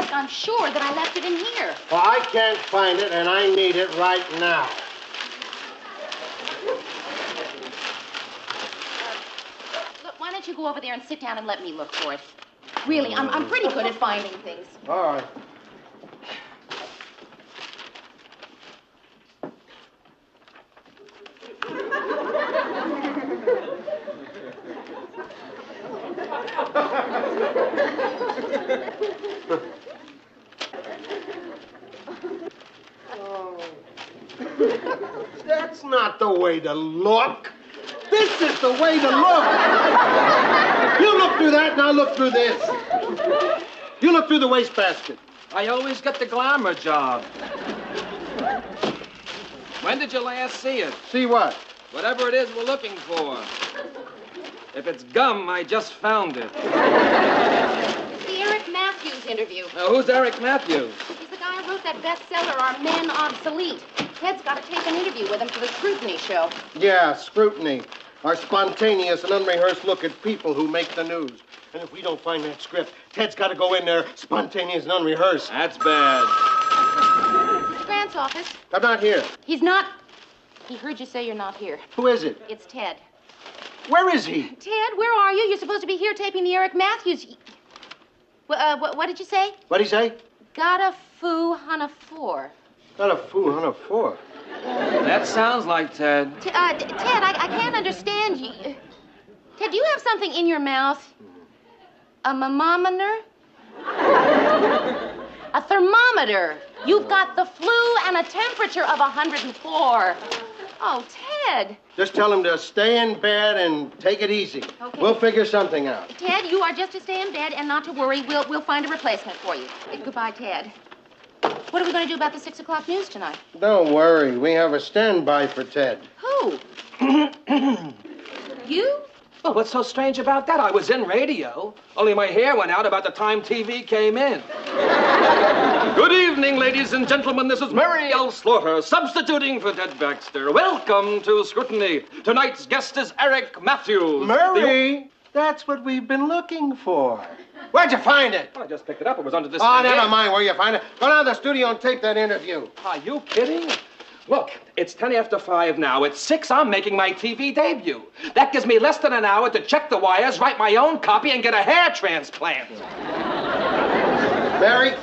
desk, I'm sure that I left it in here. Well, I can't find it, and I need it right now. Look, why don't you go over there and sit down and let me look for it? Really, I'm pretty good at finding things. All right. That's not the way to look. This is the way to look. You look through that, and I'll look through this. You look through the wastebasket. I always get the glamour job. When did you last see it? See what? Whatever it is we're looking for. If it's gum, I just found it. It's the Eric Matthews interview. Who's Eric Matthews? He's the guy who wrote that bestseller, Are Men Obsolete? Ted's got to take an interview with him for the Scrutiny show. Yeah, scrutiny. Our spontaneous and unrehearsed look at people who make the news. And if we don't find that script, Ted's got to go in there spontaneous and unrehearsed. That's bad. Mr. Grant's office. I'm not here. He's not. He heard you say you're not here. Who is it? It's Ted. Where is he? Ted, where are you? You're supposed to be here taping the Eric Matthews. What did you say? What'd he say? Got a foo on a four. Got a fool on a four. That sounds like Ted. Ted, I can't understand you. Ted, do you have something in your mouth? A thermometer? A thermometer. You've got the flu and a temperature of 104. Oh, Ted. Just tell him to stay in bed and take it easy. Okay. We'll figure something out. Ted, you are just to stay in bed and not to worry. We'll find a replacement for you. Goodbye, Ted. What are we going to do about the 6 o'clock news tonight? Don't worry. We have a standby for Ted. Who? You? Well, what's so strange about that? I was in radio. Only my hair went out about the time TV came in. Good evening, ladies and gentlemen. This is Mary L. Slaughter, substituting for Ted Baxter. Welcome to Scrutiny. Tonight's guest is Eric Matthews. Murray, that's what we've been looking for. Where'd you find it? I just picked it up. It was under this... Oh, never mind where you find it. Go down to the studio and tape that interview. Are you kidding? Look, it's 10 after 5 now. At 6, I'm making my TV debut. That gives me less than an hour to check the wires, write my own copy, and get a hair transplant. Mary,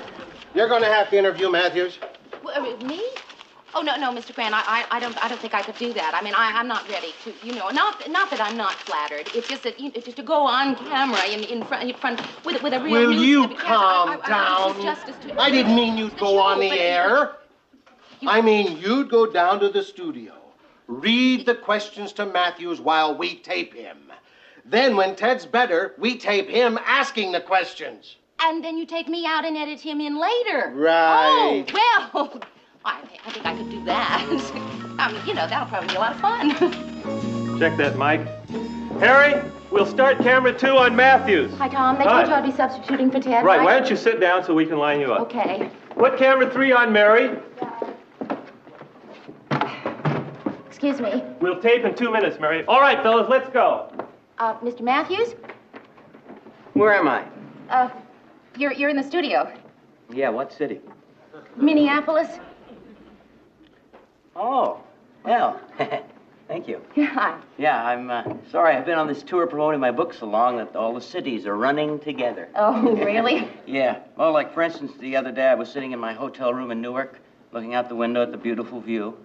you're going to have to interview Matthews. Me? Oh, no, Mr. Grant, I don't think I could do that. I mean, I'm not ready to, not that I'm not flattered. It's just that, just to go on camera in front with a real Will news... you calm down? I didn't mean you'd go on the air. I mean, you'd go down to the studio, read the questions to Matthews while we tape him. Then, when Ted's better, we tape him asking the questions. And then you take me out and edit him in later. Right. Oh, well... I think I could do that. I mean, that'll probably be a lot of fun. Check that, Mike. Harry, we'll start camera 2 on Matthews. Hi, Tom. They told you I'd be substituting for Ted. Right, why don't you sit down so we can line you up? Okay. What camera 3 on Mary? Excuse me. We'll tape in 2 minutes, Mary. All right, fellas, let's go. Mr. Matthews? Where am I? You're in the studio. Yeah, what city? Minneapolis. Oh, well, thank you. Hi. Yeah, I'm sorry. I've been on this tour promoting my book so long that all the cities are running together. Oh, really? Yeah. Well, like, for instance, the other day I was sitting in my hotel room in Newark, looking out the window at the beautiful view,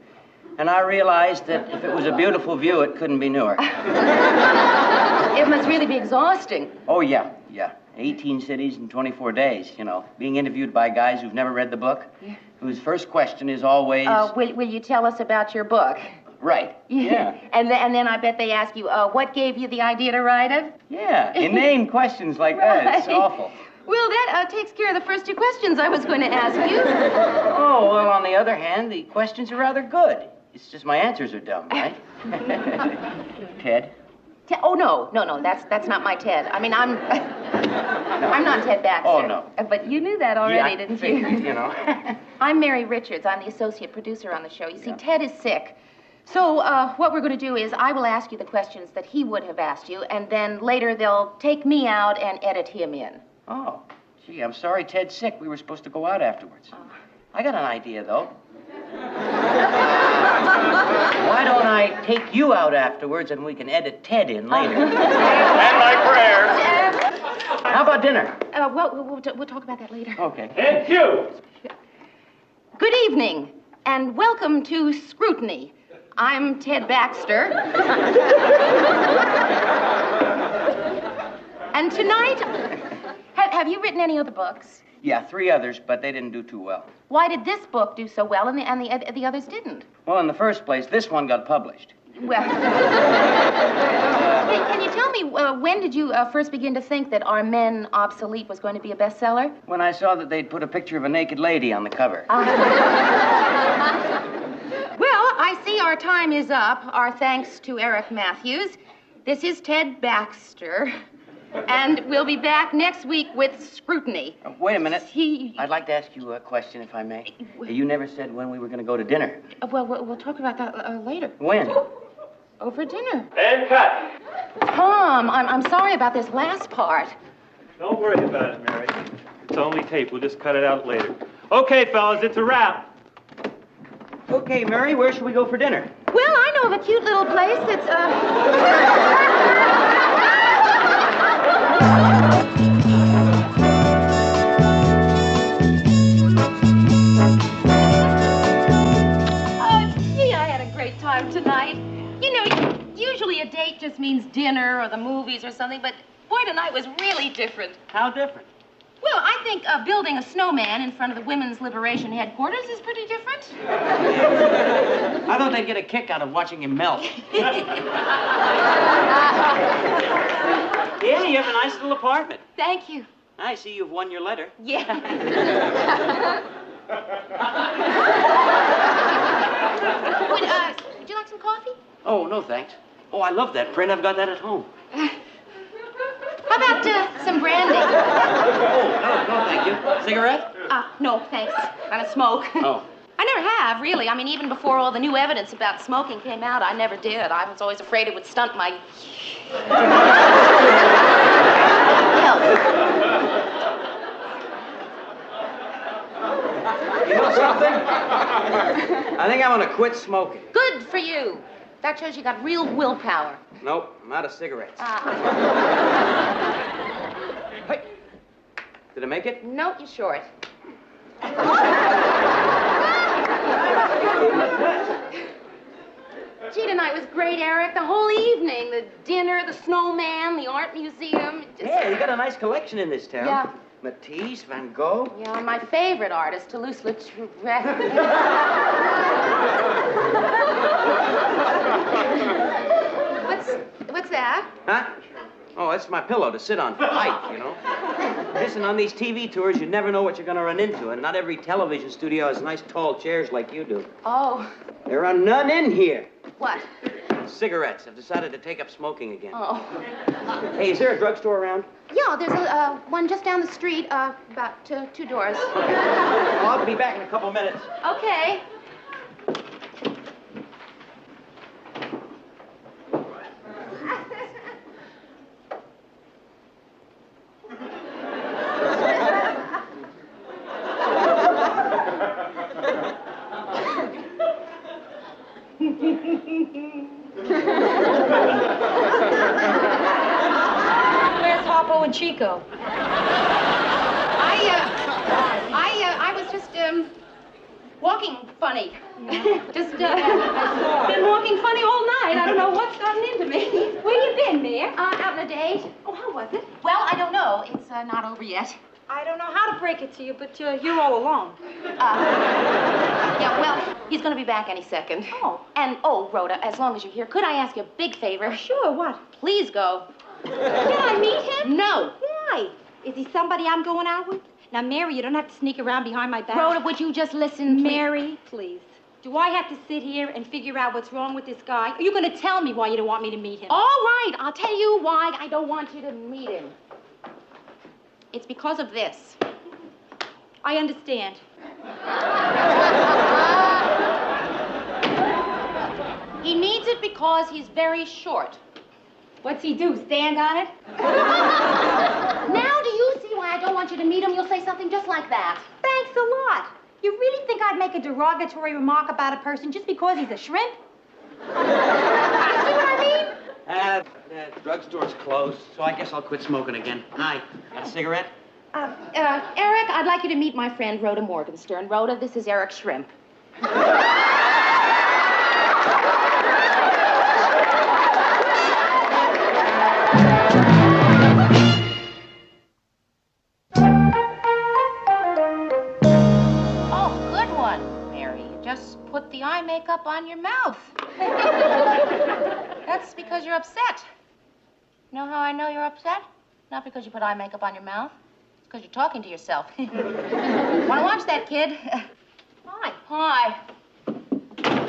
and I realized that if it was a beautiful view, it couldn't be Newark. It must really be exhausting. Oh, yeah. 18 cities in 24 days, being interviewed by guys who've never read the book, whose first question is always... Will you tell us about your book? Right, yeah. And then I bet they ask you, what gave you the idea to write it? Yeah, inane questions like that. It's awful. Well, that takes care of the first 2 questions I was going to ask you. Oh, well, on the other hand, the questions are rather good. It's just my answers are dumb, right? Ted? Oh, no, that's not my Ted. I mean, I'm not Ted Baxter. Oh, no. But you knew that already, didn't you? Know. I'm Mary Richards. I'm the associate producer on the show. You see, Ted is sick. So what we're going to do is I will ask you the questions that he would have asked you, and then later they'll take me out and edit him in. Oh, Gee, I'm sorry Ted's sick. We were supposed to go out afterwards. I got an idea, though. Why don't I take you out afterwards and we can edit Ted in later? And my prayers. How about dinner? We'll talk about that later. Okay. And cue. Good evening, and welcome to Scrutiny. I'm Ted Baxter. And tonight, have you written any other books? Yeah, 3 others, but they didn't do too well. Why did this book do so well and the others didn't? Well, in the first place, this one got published. Well, can you tell me, when did you first begin to think that Are Men Obsolete was going to be a bestseller? When I saw that they'd put a picture of a naked lady on the cover. Well, I see our time is up. Our thanks to Eric Matthews. This is Ted Baxter. And we'll be back next week with Scrutiny. Wait a minute. I'd like to ask you a question, if I may. You never said when we were going to go to dinner. Well, we'll talk about that later. When? Over dinner. And cut. Tom, I'm sorry about this last part. Don't worry about it, Mary. It's only tape. We'll just cut it out later. Okay, fellas, it's a wrap. Okay, Mary, where should we go for dinner? Well, I know of a cute little place that's, tonight. You know, usually a date just means dinner or the movies or something, but boy, tonight was really different. How different? Well, I think building a snowman in front of the Women's Liberation Headquarters is pretty different. I thought they'd get a kick out of watching him melt. Yeah, you have a nice little apartment. Thank you. I see you've won your letter. Yeah. Would you like some coffee? Oh, no, thanks. Oh, I love that print. I've got that at home. How about some brandy? Oh, no, thank you. Cigarette? No, thanks. I don't smoke. Oh. I never have, really. I mean, even before all the new evidence about smoking came out, I never did. I was always afraid it would stunt my health. You know something? I think I'm going to quit smoking. Good for you. That shows you got real willpower. Nope, I'm out of cigarettes. Hey, did I make it? No, you're short. Gee, tonight was great, Eric. The whole evening. The dinner, the snowman, the art museum. Yeah, you got a nice collection in this town. Yeah. Matisse, Van Gogh. Yeah, my favorite artist, Toulouse-Lautrec. What's that? Huh? Oh, that's my pillow to sit on for height, you know. Listen, on these TV tours, you never know what you're going to run into, and not every television studio has nice tall chairs like you do. Oh. There are none in here. What? Cigarettes. I've decided to take up smoking again. Oh. Hey, is there a drugstore around? Yeah, there's one just down the street, about 2 doors. Okay. Well, I'll be back in a couple minutes. Okay. Where's Harper and Chico? I was just, walking funny. Just, been walking funny all night. I don't know what's gotten into me. Where you been, Mayor? Out on a date. Oh, how was it? Well, I don't know. It's, not over yet. I don't know how to break it to you, but you're all alone. Yeah, well, he's gonna be back any second. Oh. And, Rhoda, as long as you're here, could I ask you a big favor? Sure, what? Please go. Can I meet him? No. Why? Is he somebody I'm going out with? Now, Mary, you don't have to sneak around behind my back. Rhoda, would you just listen, please? Mary, please. Do I have to sit here and figure out what's wrong with this guy? Are you going to tell me why you don't want me to meet him? All right, I'll tell you why I don't want you to meet him. It's because of this. I understand. He needs it because he's very short. What's he do, stand on it? Now do you see why I don't want you to meet him, you'll say something just like that. Thanks a lot. You really think I'd make a derogatory remark about a person just because he's a shrimp? You see what I mean? The drugstore's closed, so I guess I'll quit smoking again. Hi. Got a cigarette? Eric, I'd like you to meet my friend Rhoda Morgenstern. Rhoda, this is Eric Shrimp. Oh, good one, Mary. You just put the eye makeup on your mouth. That's because you're upset. You know how I know you're upset? Not because you put eye makeup on your mouth. It's because you're talking to yourself. Want to watch that, kid? Hi. Hi.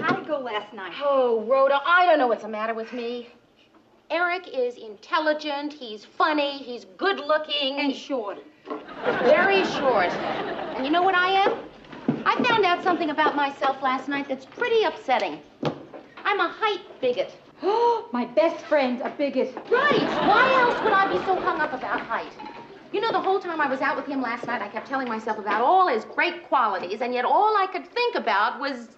How'd it go last night? Oh, Rhoda, I don't know what's the matter with me. Eric is intelligent, he's funny, he's good-looking. And short. Very short. And you know what I am? I found out something about myself last night that's pretty upsetting. I'm a height bigot. My best friend's a bigot. Right. Why else would I be so hung up about height? You know, the whole time I was out with him last night, I kept telling myself about all his great qualities, and yet all I could think about was...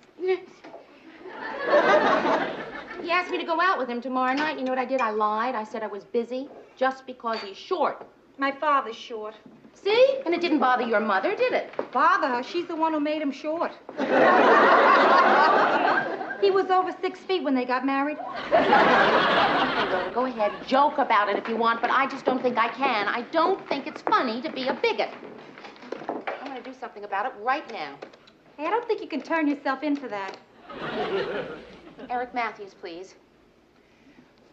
He asked me to go out with him tomorrow night. You know what I did? I lied. I said I was busy just because he's short. My father's short. See? And it didn't bother your mother, did it? Bother her. She's the one who made him short. He was over 6 feet when they got married. Okay, Rhoda, go ahead. Joke about it if you want, but I just don't think I can. I don't think it's funny to be a bigot. I'm going to do something about it right now. Hey, I don't think you can turn yourself in for that. Eric Matthews, please.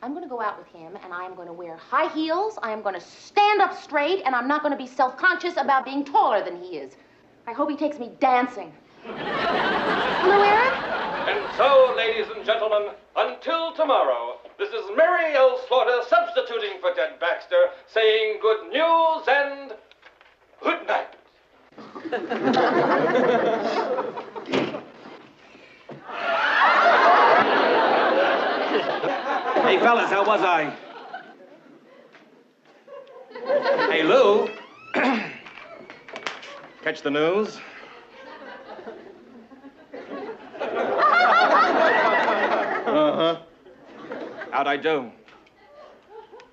I'm going to go out with him, and I am going to wear high heels. I am going to stand up straight, and I'm not going to be self-conscious about being taller than he is. I hope he takes me dancing. Hello, Eric? And so, ladies and gentlemen, until tomorrow, this is Mary L. Slaughter substituting for Ted Baxter, saying good news and good night. Hey, fellas, how was I? Hey, Lou. Catch the news? Uh-huh. How'd I do?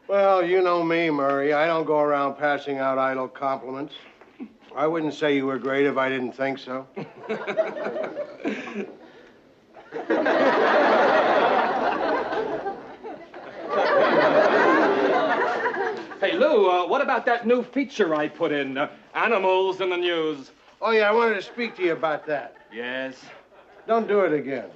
Well, you know me, Murray. I don't go around passing out idle compliments. I wouldn't say you were great if I didn't think so. Hey, Lou, what about that new feature I put in, Animals in the News? Oh, yeah, I wanted to speak to you about that. Yes. Don't do it again.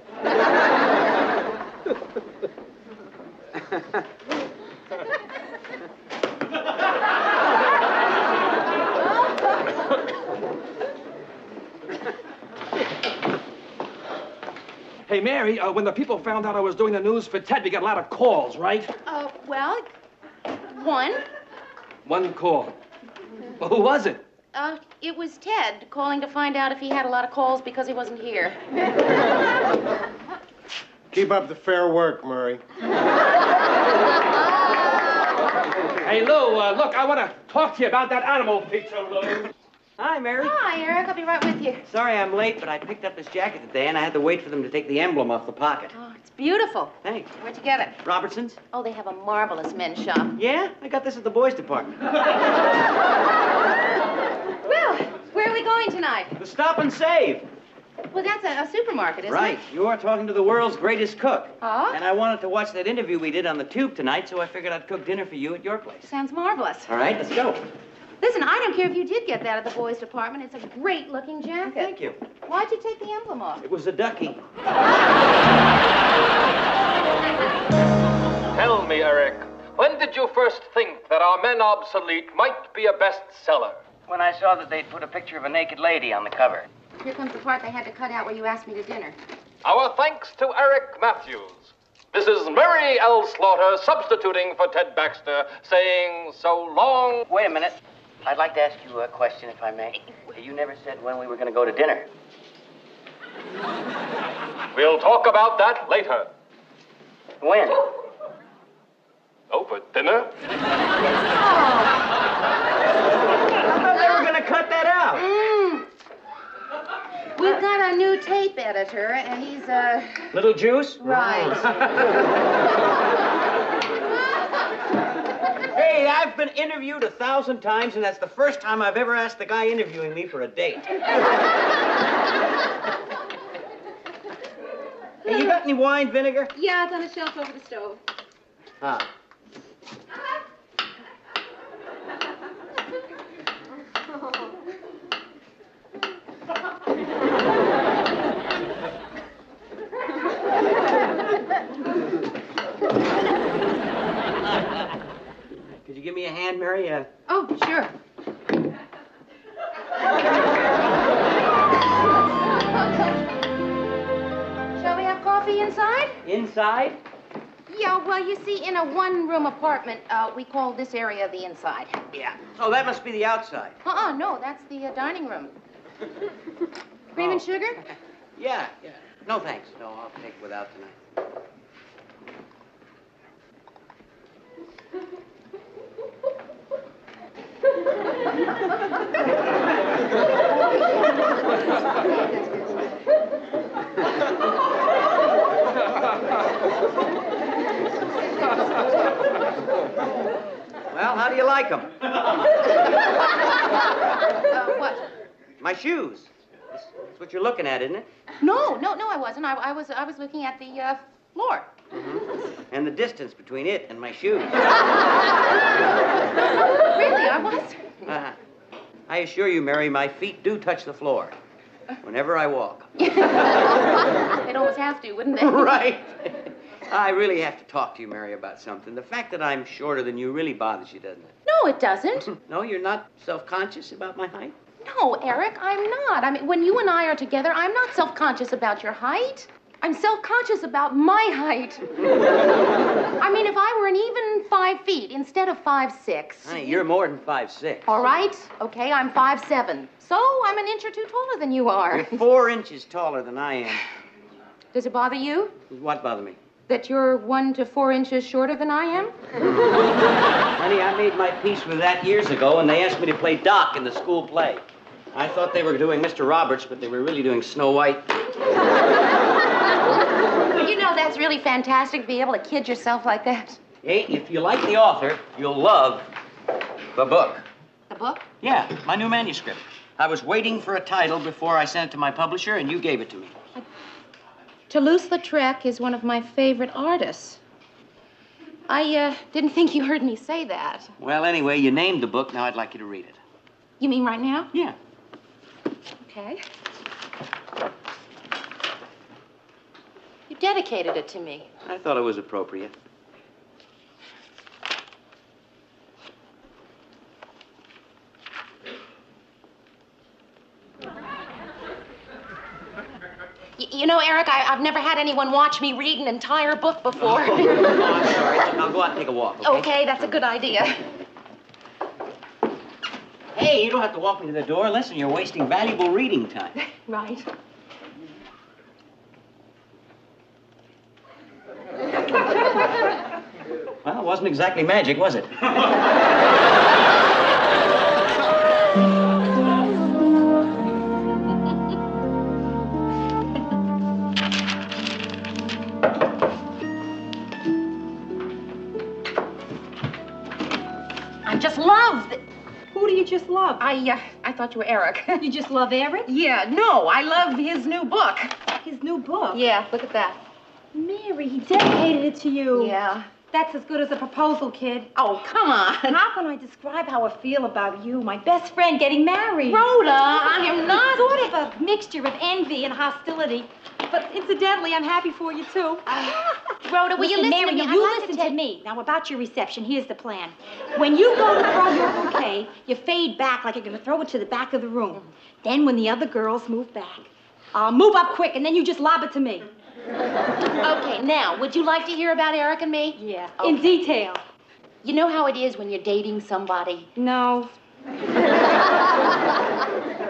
Hey, Mary, when the people found out I was doing the news for Ted, we got a lot of calls, right? Well, one. One call. Well, who was it? It was Ted calling to find out if he had a lot of calls because he wasn't here. Keep up the fair work, Murray. Hey, Lou, look, I want to talk to you about that animal feature, Lou. Hi, Mary. Hi, Eric. I'll be right with you. Sorry I'm late, but I picked up this jacket today, and I had to wait for them to take the emblem off the pocket. Oh, it's beautiful. Thanks. Where'd you get it? Robertson's? Oh, they have a marvelous men's shop. Yeah? I got this at the boys' department. Well, where are we going tonight? The Stop and Save. Well, that's a supermarket, isn't Right. it? You are talking to the world's greatest cook. Oh? And I wanted to watch that interview we did on the Tube tonight, so I figured I'd cook dinner for you at your place. Sounds marvelous. All right, let's go. Listen, I don't care if you did get that at the boys' department. It's a great-looking jacket. Thank you. Why'd you take the emblem off? It was a ducky. Tell me, Eric, when did you first think that Our Men Obsolete might be a bestseller? When I saw that they'd put a picture of a naked lady on the cover. Here comes the part they had to cut out where you asked me to dinner. Our thanks to Eric Matthews. This is Mary L. Slaughter substituting for Ted Baxter, saying so long. Wait a minute. I'd like to ask you a question, if I may. You never said when we were going to go to dinner. We'll talk about that later. When? Oh, for dinner? We've got a new tape editor, and he's, Little Juice? Right. Hey, I've been interviewed 1,000 times, and that's the first time I've ever asked the guy interviewing me for a date. Hey, you got any wine vinegar? Yeah, it's on the shelf over the stove. Ah. Could you give me a hand, Mary? Oh, sure. Shall we have coffee inside? Inside? Yeah, well, you see, in a one-room apartment, we call this area the inside. Yeah. Oh, that must be the outside. No, that's the dining room. Cream and sugar? Yeah. No, thanks. No, I'll take without tonight. Well, how do you like them? What? My shoes. That's what you're looking at, isn't it? No, I wasn't. I was looking at the floor. Mm-hmm. And the distance between it and my shoes. Really, I was? I assure you, Mary, my feet do touch the floor whenever I walk. They'd almost have to, wouldn't they? Right. I really have to talk to you, Mary, about something. The fact that I'm shorter than you really bothers you, doesn't it? No, it doesn't. No, you're not self-conscious about my height? No, Eric, I'm not. I mean, when you and I are together, I'm not self-conscious about your height. I'm self-conscious about my height. I mean, if I were an even 5 feet instead of 5'6". Honey, you're more than 5'6". All right. Okay, I'm 5'7". So I'm an inch or two taller than you are. You're 4 inches taller than I am. Does it bother you? What bothered me? That you're 1 to 4 inches shorter than I am? Honey, I made my peace with that years ago, and they asked me to play Doc in the school play. I thought they were doing Mr. Roberts, but they were really doing Snow White. Well, you know, that's really fantastic to be able to kid yourself like that. Hey, if you like the author, you'll love the book. The book? Yeah, my new manuscript. I was waiting for a title before I sent it to my publisher, and you gave it to me. Toulouse-Lautrec is one of my favorite artists. I didn't think you heard me say that. Well, anyway, you named the book. Now I'd like you to read it. You mean right now? Yeah. Okay. You dedicated it to me. I thought it was appropriate. You know, Eric, I've never had anyone watch me read an entire book before. Oh, I'm sorry. I'll go out and take a walk, okay? Okay, that's a good idea. Hey, you don't have to walk me to the door. Listen, you're wasting valuable reading time. Right. Well, it wasn't exactly magic, was it? I just love Who do you just love? I thought you were Eric. You just love Eric? Yeah, no, I love his new book. His new book? Yeah, look at that. Mary, he dedicated it to you. Yeah. That's as good as a proposal, kid. Oh, come on. How can I describe how I feel about you, my best friend, getting married? Rhoda, I am not... Sort of a mixture of envy and hostility. But incidentally, I'm happy for you, too. Rhoda, will you listen Mary, to me? you I'd like listen to to me. Now, about your reception, here's the plan. When you go to throw your bouquet, you fade back like you're going to throw it to the back of the room. Then when the other girls move back, I'll move up quick, and then you just lob it to me. Okay, now, would you like to hear about Eric and me? Yeah, Okay. in detail. You know how it is when you're dating somebody? No.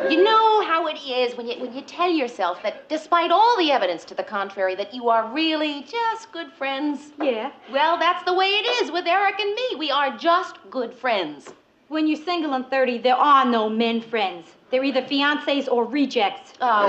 You know how it is when you tell yourself that despite all the evidence to the contrary, that you are really just good friends? Yeah. Well, that's the way it is with Eric and me. We are just good friends. When you're single and 30, there are no men friends. They're either fiancés or rejects. Oh.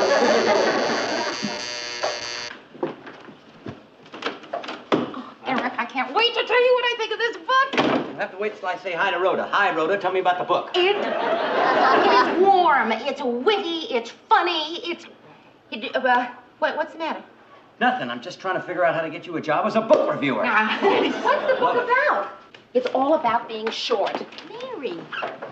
Eric, I can't wait to tell you what I think of this book. You'll have to wait till I say hi to Rhoda. Hi, Rhoda. Tell me about the book. It is warm. It's witty. It's funny. What's the matter? Nothing. I'm just trying to figure out how to get you a job as a book reviewer. What's the book about? It's all about being short. Mary,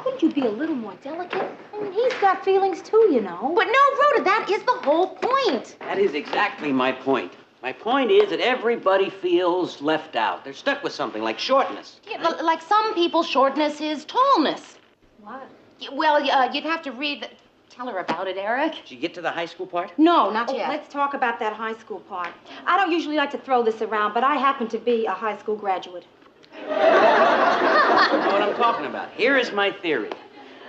couldn't you be a little more delicate? I mean, he's got feelings too, you know. But no, Rhoda, that is the whole point. That is exactly my point. My point is that everybody feels left out. They're stuck with something like shortness. Yeah, like some people, shortness is tallness. What? Well, you'd have to read the... Tell her about it, Eric. Did you get to the high school part? No, not yet. Let's talk about that high school part. I don't usually like to throw this around, but I happen to be a high school graduate. You know what I'm talking about. Here is my theory.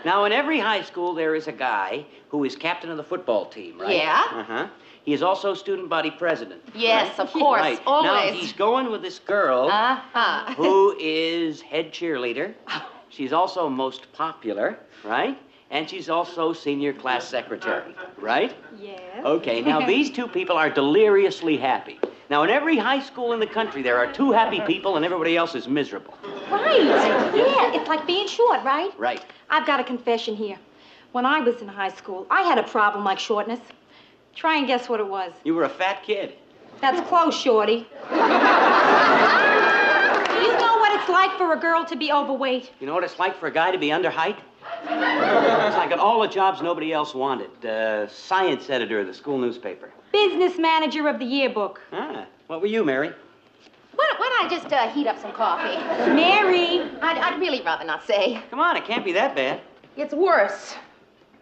Now, in every high school, there is a guy who is captain of the football team, right? Yeah. Uh-huh. He is also student body president. Yes, right? of course, right. always. Now, he's going with this girl who is head cheerleader. She's also most popular, right? And she's also senior class secretary, right? Yes. Okay, now these two people are deliriously happy. Now, in every high school in the country, there are two happy people and everybody else is miserable. Right. Yeah, it's like being short, right? Right. I've got a confession here. When I was in high school, I had a problem like shortness. Try and guess what it was. You were a fat kid. That's close, Shorty. You know what it's like for a girl to be overweight? You know what it's like for a guy to be under height? It's like at all the jobs nobody else wanted. Science editor of the school newspaper. Business manager of the yearbook. Ah, what were you, Mary? Why don't I just heat up some coffee? Mary! I'd really rather not say. Come on, it can't be that bad. It's worse.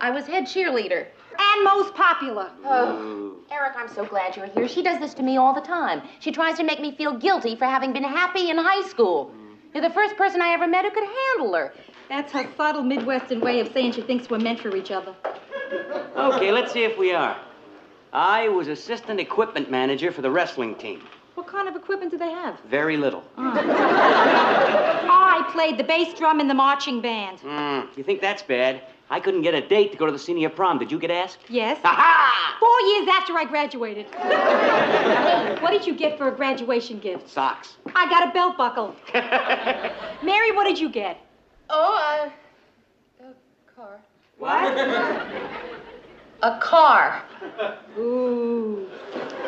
I was head cheerleader. And most popular. Oh, Eric, I'm so glad you're here. She does this to me all the time. She tries to make me feel guilty for having been happy in high school. You're the first person I ever met who could handle her. That's her subtle Midwestern way of saying she thinks we're meant for each other. Okay, let's see if we are. I was assistant equipment manager for the wrestling team. What kind of equipment do they have? Very little. I played the bass drum in the marching band. You think that's bad? I couldn't get a date to go to the senior prom. Did you get asked? Yes. Ha-ha! 4 years after I graduated. Hey, what did you get for a graduation gift? Socks. I got a belt buckle. Mary, what did you get? Oh, a car. What? A car. Ooh.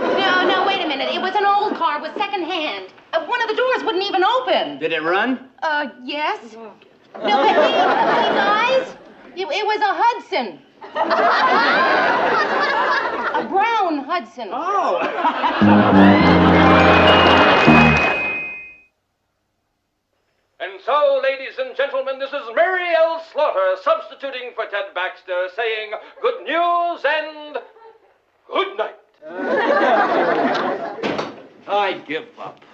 No, wait a minute. It was an old car with second hand. One of the doors wouldn't even open. Did it run? Yes. No, but hey, guys, it was a Hudson. A brown Hudson. Oh. And so, ladies and gentlemen, this is Mary L. Slaughter substituting for Ted Baxter, saying good news and good night. I give up.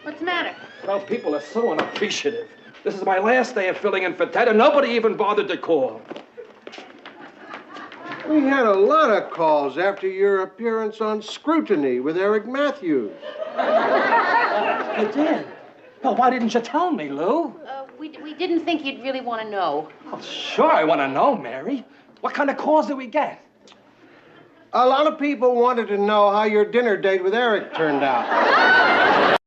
What's the matter? Well, people are so unappreciative. This is my last day of filling in for Ted, and nobody even bothered to call. We had a lot of calls after your appearance on Scrutiny with Eric Matthews. I did? Well, why didn't you tell me, Lou? We didn't think you'd really want to know. Well, sure, I want to know, Mary. What kind of calls did we get? A lot of people wanted to know how your dinner date with Eric turned out.